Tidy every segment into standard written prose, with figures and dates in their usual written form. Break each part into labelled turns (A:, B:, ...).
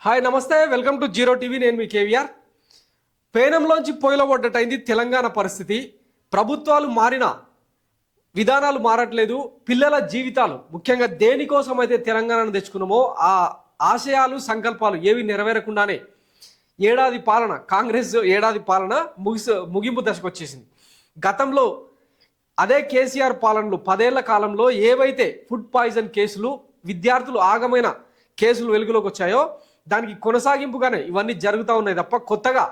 A: Hi నమస్తే, welcome to zero TV. నేను మీ కేవీఆర్. పేనంలోంచి పొయ్యిలో పడ్డట్టయింది తెలంగాణ పరిస్థితి. ప్రభుత్వాలు మారిన విధానాలు మారట్లేదు. పిల్లల జీవితాలు ముఖ్యంగా దేనికోసం అయితే తెలంగాణను తెచ్చుకున్నామో ఆ ఆశయాలు సంకల్పాలు ఏవి నెరవేరకుండానే ఏడాది పాలన, కాంగ్రెస్ ఏడాది పాలన ముగింపు దశకు వచ్చేసింది. గతంలో అదే కేసీఆర్ పాలనలో 10 ఏళ్ల కాలంలో ఏవైతే ఫుడ్ పాయిజన్ కేసులు, విద్యార్థులు ఆగమైన కేసులు వెలుగులోకి వచ్చాయో దానికి కొనసాగింపుగానే ఇవన్నీ జరుగుతూ ఉన్నాయి తప్ప కొత్తగా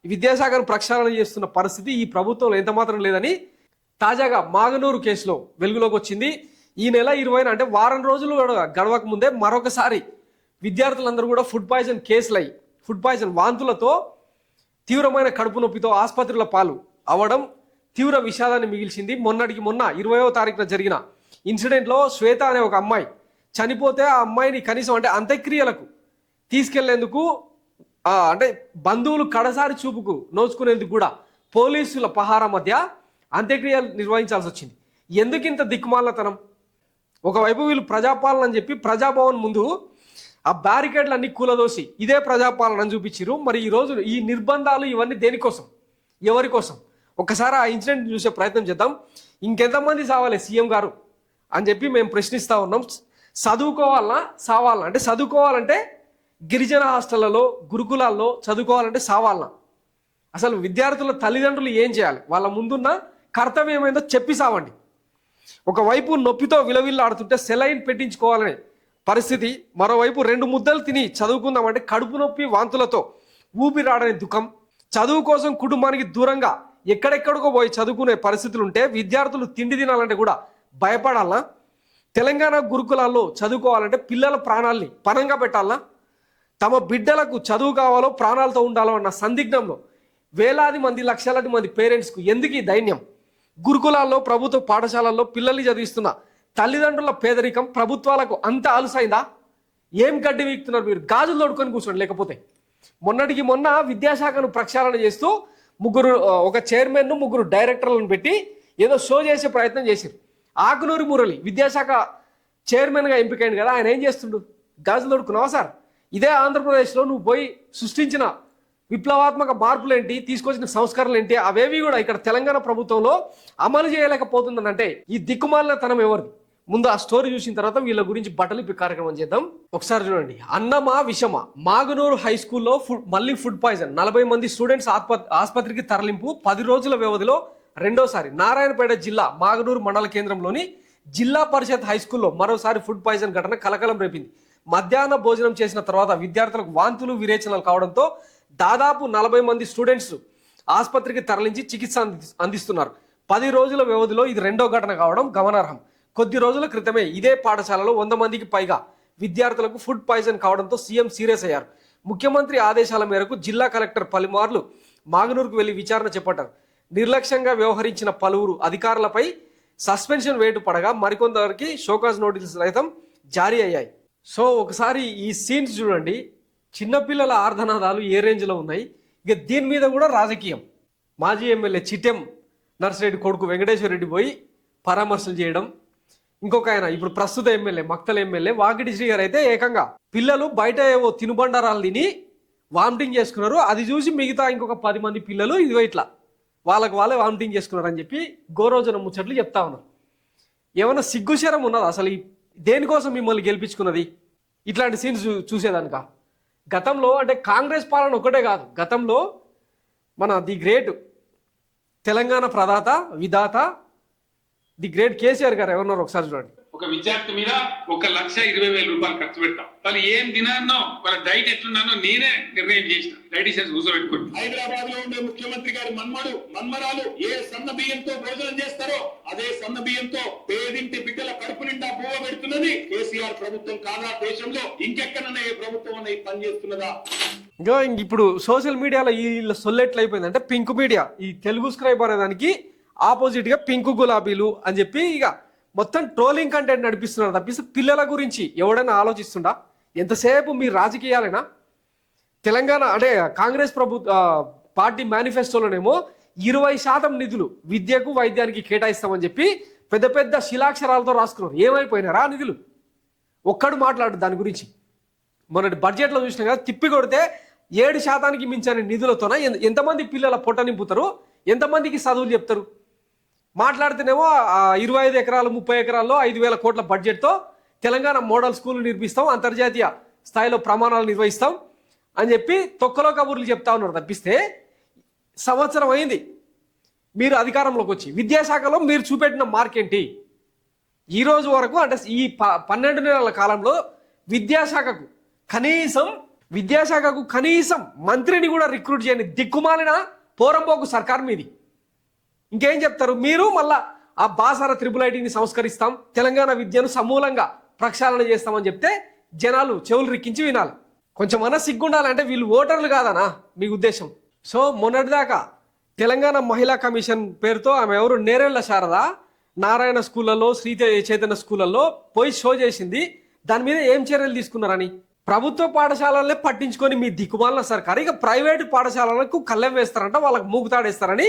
A: విద్యాశాఖను ప్రక్షాళన చేస్తున్న పరిస్థితి ఈ ప్రభుత్వంలో ఎంతమాత్రం లేదని తాజాగా మాగనూరు కేసులో వెలుగులోకి వచ్చింది. ఈ నెల 20న అంటే వారం రోజులు గడవక ముందే మరొకసారి విద్యార్థులందరూ కూడా ఫుడ్ పాయిజన్ కేసులై ఫుడ్ పాయిజన్ వాంతులతో తీవ్రమైన కడుపు నొప్పితో ఆసుపత్రుల పాలు అవడం తీవ్ర విషాదాన్ని మిగిల్చింది. మొన్నటికి మొన్న 20వ తారీఖున జరిగిన ఇన్సిడెంట్లో శ్వేత అనే ఒక అమ్మాయి చనిపోతే ఆ అమ్మాయిని కనీసం అంటే అంత్యక్రియలకు తీసుకెళ్లేందుకు అంటే బంధువులు కడసారి చూపుకు నోచుకునేందుకు కూడా పోలీసుల పహారా మధ్య అంత్యక్రియలు నిర్వహించాల్సి వచ్చింది. ఎందుకింత దిక్కుమాలతనం? ఒకవైపు వీళ్ళు ప్రజాపాలన అని చెప్పి ప్రజాభవన్ ముందు ఆ బ్యారికేడ్లన్నీ కూలదోసి ఇదే ప్రజాపాలన అని చూపించారు. మరి ఈరోజు ఈ నిర్బంధాలు ఇవన్నీ దేనికోసం, ఎవరి కోసం? ఒక్కసారి ఆ ఇన్సిడెంట్ చూసే ప్రయత్నం చేద్దాం. ఇంకెంతమంది సావాలి సీఎం గారు అని చెప్పి మేము ప్రశ్నిస్తూ ఉన్నాం. చదువుకోవాలన్నా సావాలన్నా? అంటే చదువుకోవాలంటే గిరిజన హాస్టళ్లలో, గురుకులాల్లో చదువుకోవాలంటే సావాలన్నా? అసలు విద్యార్థుల తల్లిదండ్రులు ఏం చేయాలి? వాళ్ళ ముందున్న కర్తవ్యం ఏందో చెప్పి సావండి. ఒకవైపు నొప్పితో విలవిల్లాడుతుంటే సెలైన్ పెట్టించుకోవాలనే పరిస్థితి, మరోవైపు 2 ముద్దలు తిని చదువుకుందామంటే కడుపు నొప్పి వాంతులతో ఊపిరాడని దుఃఖం. చదువు కోసం కుటుంబానికి దూరంగా ఎక్కడెక్కడికో పోయి చదువుకునే పరిస్థితులు ఉంటే విద్యార్థులు తిండి తినాలంటే కూడా భయపడాలనా? తెలంగాణ గురుకులాల్లో చదువుకోవాలంటే పిల్లల ప్రాణాల్ని పణంగా పెట్టాలనా? తమ బిడ్డలకు చదువు కావాలో ప్రాణాలతో ఉండాలో అన్న సందిగ్ధంలో వేలాది మంది, లక్షలాది మంది పేరెంట్స్కు ఎందుకు ఈ దైన్యం? గురుకులాల్లో, ప్రభుత్వ పాఠశాలల్లో పిల్లల్ని చదివిస్తున్న తల్లిదండ్రుల పేదరికం ప్రభుత్వాలకు అంత అలుసైందా? ఏం గడ్డి వీక్తున్నారు మీరు? గాజులు తోడుకొని కూర్చోండి. లేకపోతే మొన్నటికి మొన్న విద్యాశాఖను ప్రక్షాళన చేస్తూ ఒక చైర్మన్ను, 3 డైరెక్టర్లను పెట్టి ఏదో షో చేసే ప్రయత్నం చేశారు. ఆకునూరి మురళి విద్యాశాఖ చైర్మన్గా ఎంపికైంది కదా, ఆయన ఏం చేస్తుండు? గాజులు తోడుకున్నావా సార్? ఇదే ఆంధ్రప్రదేశ్లో నువ్వు పోయి సృష్టించిన విప్లవాత్మక మార్పులు ఏంటి, తీసుకొచ్చిన సంస్కరణలు ఏంటి, అవేవి కూడా ఇక్కడ తెలంగాణ ప్రభుత్వంలో అమలు చేయలేకపోతుందనంటే ఈ దిక్కుమాలిన తనం ఎవరిది? ముందు ఆ స్టోరీ చూసిన తర్వాత వీళ్ళ గురించి బట్టలిప్పి కార్యక్రమం చేద్దాం. ఒకసారి చూడండి. అన్నమా విషమా, మాగనూరు హై స్కూల్లో మళ్ళీ ఫుడ్ పాయిజన్. 40 మంది స్టూడెంట్స్ ఆసుపత్రికి తరలింపు. 10 రోజుల వ్యవధిలో రెండోసారి. నారాయణపేట జిల్లా మాగనూరు మండల కేంద్రంలోని జిల్లా పరిషత్ హై స్కూల్లో మరోసారి ఫుడ్ పాయిజన్ ఘటన కలకలం రేపింది. మధ్యాహ్న భోజనం చేసిన తర్వాత విద్యార్థులకు వాంతులు, విరేచనలు కావడంతో దాదాపు 40 మంది స్టూడెంట్స్ ఆసుపత్రికి తరలించి చికిత్స అందిస్తున్నారు. 10 రోజుల వ్యవధిలో ఇది రెండో ఘటన కావడం గమనార్హం. కొద్ది రోజుల క్రితమే ఇదే పాఠశాలలో 100 మందికి పైగా విద్యార్థులకు ఫుడ్ పాయిజన్ కావడంతో సీఎం సీరియస్ అయ్యారు. ముఖ్యమంత్రి ఆదేశాల మేరకు జిల్లా కలెక్టర్ పలుమార్లు మాగనూరుకు వెళ్లి విచారణ చేపట్టారు. నిర్లక్ష్యంగా వ్యవహరించిన పలువురు అధికారులపై సస్పెన్షన్ వేటు పడగా మరికొందరికి షోకాజ్ నోటీసులు సైతం జారీ అయ్యాయి. సో ఒకసారి ఈ సీన్స్ చూడండి. చిన్నపిల్లల ఆర్ధనాదాలు ఏ రేంజ్లో ఉన్నాయి. ఇక దీని మీద కూడా రాజకీయం. మాజీ ఎమ్మెల్యే చిట్టెం నర్సిరెడ్డి కొడుకు వెంకటేశ్వర రెడ్డి పోయి పరామర్శలు చేయడం. ఇంకొక ఆయన ఇప్పుడు ప్రస్తుత ఎమ్మెల్యే, మక్తల ఎమ్మెల్యే వాకిటి శ్రీ గారు అయితే ఏకంగా పిల్లలు బయట ఏవో తినుబండారాలు తిని వామిటింగ్ చేసుకున్నారు, అది చూసి మిగతా ఇంకొక 10 మంది పిల్లలు ఇదిగో ఇట్లా వాళ్ళే వామిటింగ్ చేసుకున్నారు అని చెప్పి గోరోజన ముచ్చట్లు చెప్తా ఉన్నారు. ఏమైనా సిగ్గుశరం ఉన్నది అసలు? దేనికోసం మిమ్మల్ని గెలిపించుకున్నది? ఇట్లాంటి సీన్స్ చూసేదానిక? గతంలో అంటే కాంగ్రెస్ పాలన ఒకటే కాదు, గతంలో మన ది గ్రేట్ తెలంగాణ ప్రదాత, విధాత ది గ్రేట్ కేసీఆర్ గారు ఎవరున్నారు ఒకసారి చూడండి.
B: ఒక విద్యార్థి మీద 1,20,000 రూపాయలు ఖర్చు పెడతాం. వాళ్ళు ఏం తినానో, వాళ్ళ డైట్ ఎట్లున్నానో నేనే నిర్ణయం చేసిన. డైటీషియన్స్ కూర్చోబెట్టుకోండి. హైదరాబాద్ లో ఉండే ముఖ్యమంత్రి గారి మన్మరాలు ఏ సన్న బియ్యంతో భోజనం చేస్తారో అదే సన్న బియ్యంతో పేదింటి బిడ్డల కడుపు నిండా బువ్వ పెడుతున్నది కేసీఆర్ ప్రభుత్వం కాదా? దేశంలో ఇంకెక్కడన్నా ఏ ప్రభుత్వం అన్న పని చేస్తున్నదా?
A: ఇంకా ఇప్పుడు సోషల్ మీడియాలో ఈ సొల్లెట్లు అయిపోయింది. అంటే పింక్ మీడియా, ఈ తెలుగు స్క్రైబ్ అనే దానికి ఆపోజిట్ గా పింక్ గులాబీలు అని చెప్పి ఇక మొత్తం ట్రోలింగ్ కంటెంట్ నడిపిస్తున్నారు తప్పిస్తే పిల్లల గురించి ఎవడైనా ఆలోచిస్తుండా? ఎంతసేపు మీ రాజకీయాలైనా? తెలంగాణ అంటే కాంగ్రెస్ పార్టీ మేనిఫెస్టోలోనేమో 20% నిధులు విద్యకు, వైద్యానికి కేటాయిస్తామని చెప్పి పెద్ద పెద్ద శిలాక్షరాలతో రాసుకున్నారు. ఏమైపోయినారా నిధులు? ఒక్కడు మాట్లాడు దాని గురించి. మొన్నటి బడ్జెట్లో చూసినా కదా, తిప్పి కొడితే 7% మించని నిధులతోన ఎంతమంది పిల్లల పొట్ట నింపుతారు, ఎంతమందికి చదువులు చెప్తారు. మాట్లాడితేనేమో 25 ఎకరాలు 30 ఎకరాల్లో 5,000 కోట్ల బడ్జెట్తో తెలంగాణ మోడల్ స్కూల్ నిర్మిస్తాం, అంతర్జాతీయ స్థాయిలో ప్రమాణాలు నిర్వహిస్తాం అని చెప్పి తొక్కలో కబుర్లు చెప్తా ఉన్నారు. తప్పిస్తే సంవత్సరం అయింది మీరు అధికారంలోకి వచ్చి, విద్యాశాఖలో మీరు చూపెట్టిన మార్క్ ఏంటి? ఈ రోజు వరకు అంటే ఈ 12 నెలల కాలంలో విద్యాశాఖకు కనీసం మంత్రిని కూడా రిక్రూట్ చేయని దిక్కుమాలిన పోరంబోకు సర్కార్ మీది. ఇంకేం చెప్తారు మీరు? మళ్ళా ఆ బాసార IIITని సంస్కరిస్తాం, తెలంగాణ విద్యను సమూలంగా ప్రక్షాళన చేస్తామని చెప్తే జనాలు చెవులు రిక్కించి వినాలి. కొంచెం సిగ్గుండాలంటే వీళ్ళు ఓటర్లు కాదనా మీ ఉద్దేశం? సో మొన్నటిదాకా తెలంగాణ మహిళా కమిషన్ పేరుతో ఆమె ఎవరు, నేరెళ్ల శారద నారాయణ స్కూళ్ళల్లో, శ్రీ చైతన్య స్కూళ్ళల్లో పోయి షో చేసింది. దాని మీద ఏం చర్యలు తీసుకున్నారని ప్రభుత్వ పాఠశాలలే పట్టించుకొని మీ దిక్కుమాలిన సర్కారు ఇక ప్రైవేటు పాఠశాలలకు కళ్ళెం వేస్తారంట, వాళ్ళకు మూగుతాడేస్తారని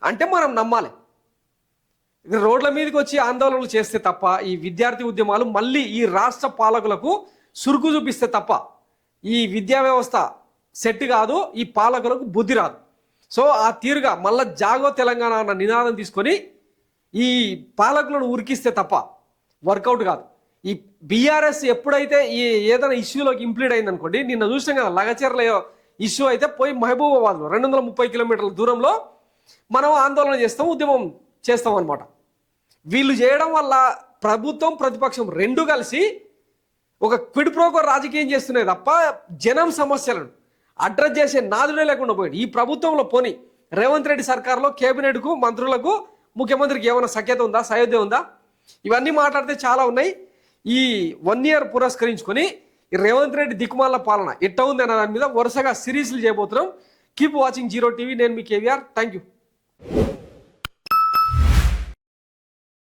A: అంటే మనం నమ్మాలి. ఇక రోడ్ల మీదకి వచ్చి ఆందోళనలు చేస్తే తప్ప, ఈ విద్యార్థి ఉద్యమాలు మళ్ళీ ఈ రాష్ట్ర పాలకులకు సురుకు చూపిస్తే తప్ప ఈ విద్యా వ్యవస్థ సెట్ కాదు, ఈ పాలకులకు బుద్ధి రాదు. సో ఆ తీరుగా మళ్ళా జాగో తెలంగాణ అన్న నినాదం తీసుకొని ఈ పాలకులను ఉరికిస్తే తప్ప వర్కౌట్ కాదు. ఈ బీఆర్ఎస్ ఎప్పుడైతే ఈ ఏదైనా ఇష్యూలోకి ఇంప్లీడ్ అయింది అనుకోండి, నిన్న చూసినాం కదా లగచర్ల ఇష్యూ అయితే పోయి మహబూబాబాద్లో 230 కిలోమీటర్ల దూరంలో మనం ఆందోళన చేస్తాం, ఉద్యమం చేస్తాం అనమాట. వీళ్ళు చేయడం వల్ల ప్రభుత్వం ప్రతిపక్షం రెండు కలిసి ఒక క్విడ్ ప్రోకో రాజకీయం చేస్తున్నాయి తప్ప జనం సమస్యలను అడ్రస్ చేసే నాదుడే లేకుండా పోయాడు. ఈ ప్రభుత్వంలో పోని రేవంత్ రెడ్డి సర్కార్లో కేబినెట్కు, మంత్రులకు, ముఖ్యమంత్రికి ఏమైనా సఖ్యత ఉందా, సయోధ్య ఉందా? ఇవన్నీ మాట్లాడితే చాలా ఉన్నాయి. ఈ 1 year పురస్కరించుకొని ఈ రేవంత్ రెడ్డి దిక్కుమాల పాలన ఎట్ట ఉంది అన్న దాని మీద వరుసగా సిరీస్లు చేయబోతున్నాం. Keep watching 0 TV. నేను మీ కేవీఆర్. Thank you.